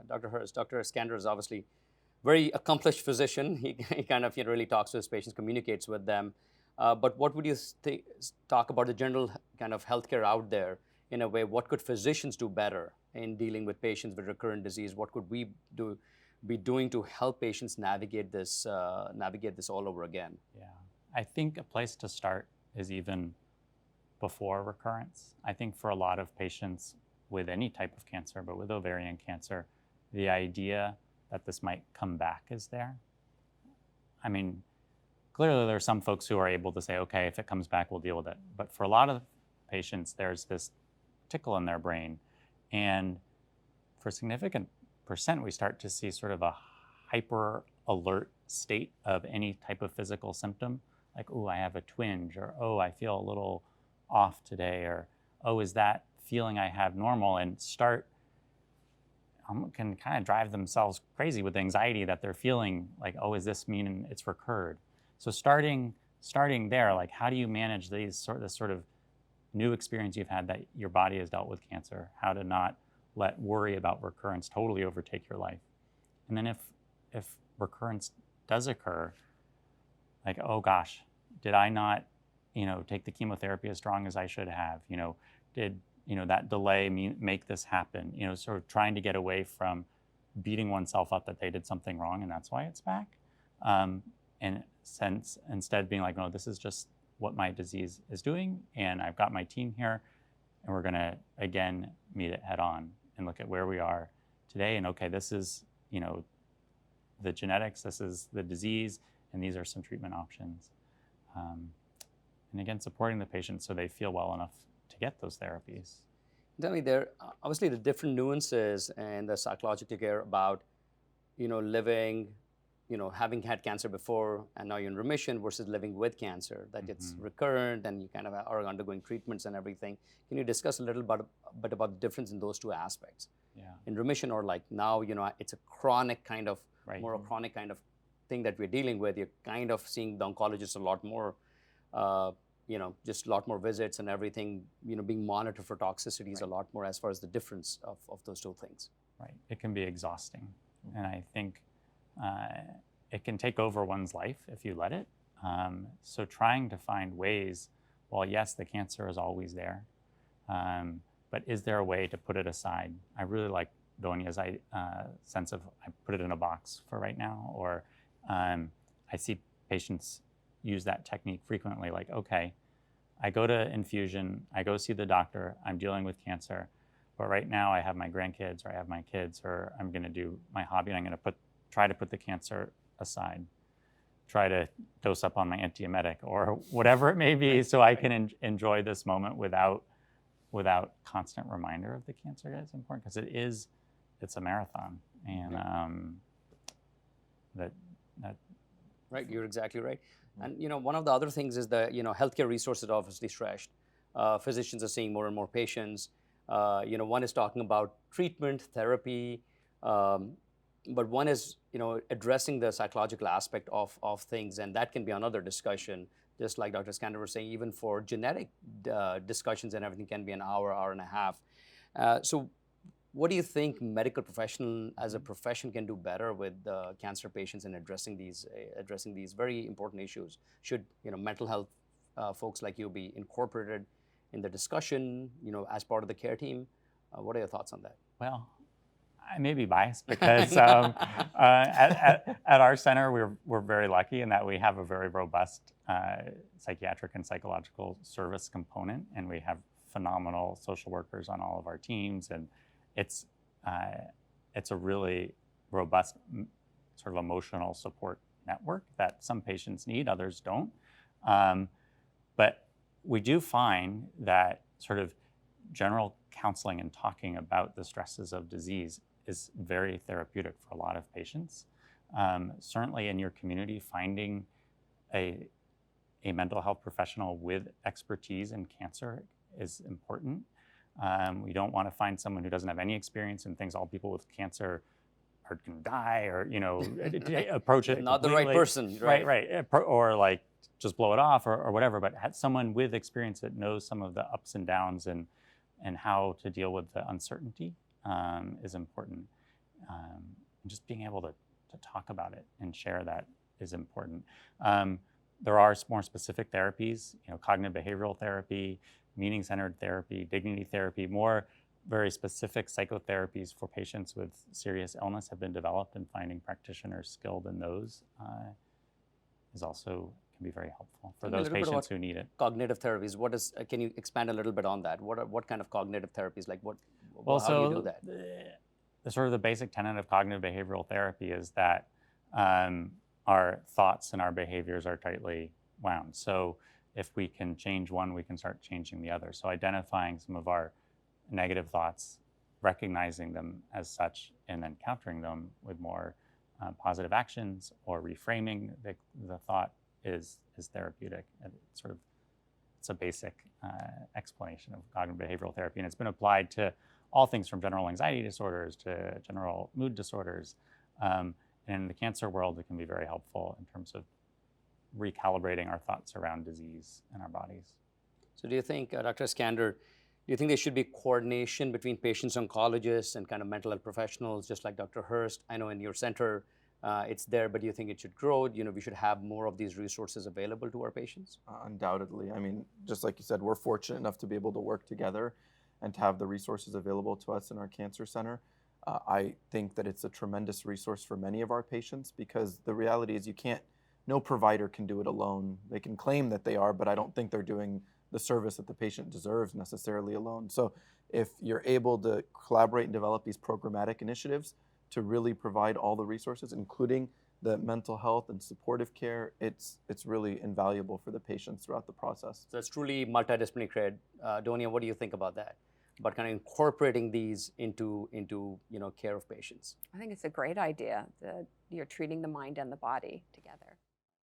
Dr. Hurst. Dr. Skander is obviously very accomplished physician. He kind of really talks to his patients, communicates with them. But what would you talk about the general kind of healthcare out there in a way? What could physicians do better in dealing with patients with recurrent disease? What could we be doing to help patients navigate this all over again? Yeah, I think a place to start is even before recurrence. I think for a lot of patients with any type of cancer, but with ovarian cancer, the idea that this might come back is there. I mean, clearly there are some folks who are able to say, okay, if it comes back, we'll deal with it. But for a lot of patients, there's this tickle in their brain. And for a significant percent, we start to see sort of a hyper alert state of any type of physical symptom, like, oh, I have a twinge, or, oh, I feel a little off today, or, oh, is that feeling I have normal? And can kind of drive themselves crazy with anxiety that they're feeling like, oh, is this mean it's recurred? So starting there, like, how do you manage this sort of new experience you've had that your body has dealt with cancer, how to not let worry about recurrence totally overtake your life. And then if recurrence does occur, like, oh gosh, did I not, take the chemotherapy as strong as I should have? Did that delay make this happen? Sort of trying to get away from beating oneself up that they did something wrong and that's why it's back. And instead being like, no, this is just what my disease is doing, and I've got my team here, and we're gonna again meet it head on and look at where we are today. And okay, this is the genetics, this is the disease, and these are some treatment options. And again, supporting the patient so they feel well enough to get those therapies. Tell me, there obviously the different nuances and the psychological care about living, having had cancer before and now you're in remission versus living with cancer, that it's recurrent and you kind of are undergoing treatments and everything. Can you discuss a little bit about the difference in those two aspects? Yeah. In remission, or like now, it's a chronic kind of, Right. more a chronic kind of thing that we're dealing with. You're kind of seeing the oncologist a lot more, just a lot more visits and everything, being monitored for toxicities a lot more as far as the difference of those two things. Right. It can be exhausting. And I think it can take over one's life if you let it. So trying to find ways, well, yes, the cancer is always there, but is there a way to put it aside? I really like Donia's sense of, I put it in a box for right now, or I see patients use that technique frequently, like, okay, I go to infusion, I go see the doctor, I'm dealing with cancer, but right now I have my grandkids, or I have my kids, or I'm gonna do my hobby, and I'm gonna try to put the cancer aside, try to dose up on my antiemetic, or whatever it may be, so I can enjoy this moment without constant reminder of the cancer. It's important because it's a marathon, and that Right, you're exactly right. And one of the other things is the healthcare resources are obviously stretched. Physicians are seeing more and more patients. One is talking about treatment, therapy, but one is addressing the psychological aspect of things, and that can be another discussion. Just like Dr. Skander was saying, even for genetic discussions and everything can be an hour and a half. So what do you think medical professional as a profession can do better with cancer patients in addressing these very important issues? Should mental health folks like you be incorporated in the discussion, as part of the care team? What are your thoughts on that? Well, I may be biased because at our center, we're very lucky in that we have a very robust psychiatric and psychological service component, and we have phenomenal social workers on all of our teams, and it's a really robust sort of emotional support network that some patients need, others don't. But we do find that sort of general counseling and talking about the stresses of disease is very therapeutic for a lot of patients. Certainly in your community, finding a mental health professional with expertise in cancer is important. We don't want to find someone who doesn't have any experience and thinks all people with cancer are going to die, or approach it not the right person, right, or like just blow it off, or whatever. But have someone with experience that knows some of the ups and downs and how to deal with the uncertainty is important. and just being able to talk about it and share that is important. There are more specific therapies, cognitive behavioral therapy, meaning-centered therapy, dignity therapy, more very specific psychotherapies for patients with serious illness have been developed, and finding practitioners skilled in those is also can be very helpful for those patients who need it. Cognitive therapies. What is? Can you expand a little bit on that? What kind of cognitive therapies? Like what? Well, how do you do that? The sort of the basic tenet of cognitive behavioral therapy is that our thoughts and our behaviors are tightly wound. So if we can change one, we can start changing the other. So identifying some of our negative thoughts, recognizing them as such, and then countering them with more positive actions or reframing the thought is therapeutic. And it's a basic explanation of cognitive behavioral therapy, and it's been applied to all things from general anxiety disorders to general mood disorders. And in the cancer world, it can be very helpful in terms of recalibrating our thoughts around disease in our bodies. So do you think, Dr. Skander, do you think there should be coordination between patients, oncologists, and kind of mental health professionals, just like Dr. Hurst? I know in your center it's there, but do you think it should grow? We should have more of these resources available to our patients? Undoubtedly. I mean, just like you said, we're fortunate enough to be able to work together and to have the resources available to us in our cancer center. I think that it's a tremendous resource for many of our patients, because the reality is no provider can do it alone. They can claim that they are, but I don't think they're doing the service that the patient deserves necessarily alone. So if you're able to collaborate and develop these programmatic initiatives to really provide all the resources, including the mental health and supportive care, it's really invaluable for the patients throughout the process. So it's truly multidisciplinary care. Donia, what do you think about that? About kind of incorporating these into care of patients? I think it's a great idea that you're treating the mind and the body together.